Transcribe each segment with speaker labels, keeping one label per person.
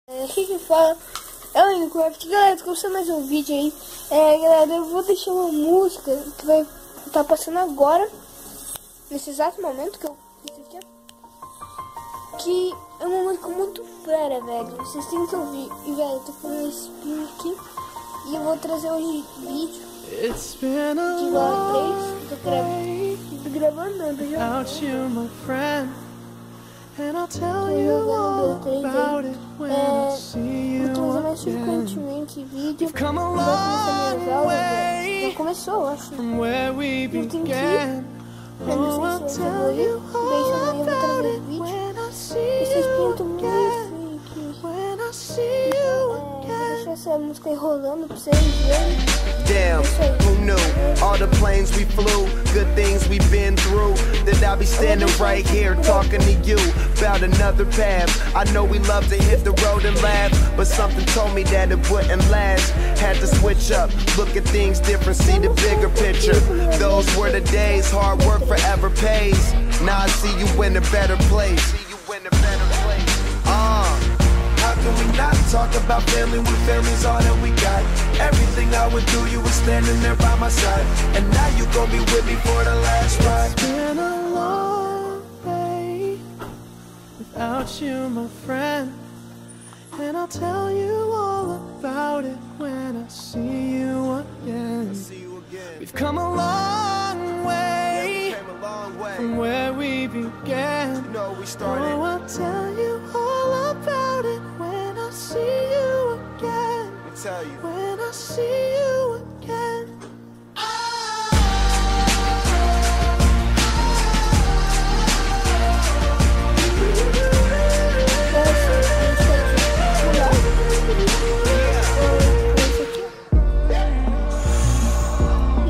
Speaker 1: Aqui que fala é o Minecraft. Galera, começando mais um vídeo aí. Galera, eu vou deixar uma música que vai estar passando agora, nesse exato momento que eu fiz aqui, que é uma música muito fera, velho. Vocês têm que ouvir. E, velho, eu tô fazendo esse spin aqui e eu vou trazer hoje vídeo de igual 3. Tô gravando nada já.
Speaker 2: And I'll tell you all about it when I see you again. You've come a long way from where we began. Oh, I'll tell you all about it when I see you again. When I see you again.
Speaker 1: Deixa essa música aí rolando pra vocês verem.
Speaker 3: Damn, who knew? All the planes we flew, good things we've been through. That I'll be standing right here talking to you about another path. I know we love to hit the road and laugh, but something told me that it wouldn't last. Had to switch up, look at things different, see the bigger picture. Those were the days, hard work forever pays. Now I see you in a better place. How can we not talk about family when family's all that we got? Everything I would do, you were standing there by my side. And now you gon' be with me for the last ride.
Speaker 2: It's been a long day without you, my friend. And I'll tell you all about it when I see you again. We've come a long way from where we began. Oh, I'll tell you all about it when I see you again. When I see you again.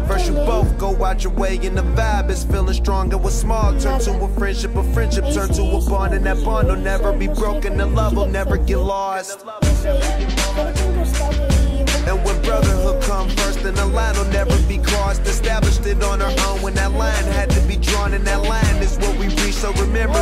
Speaker 3: First you both go out your way and the vibe is feeling stronger. What's small turn to a friendship turn to a bond, and that bond will never be broken. The love will never get lost. And when brotherhood come first, then the line will never be crossed. Established it on our own when that line had to be drawn, and that line is what we reach. So remember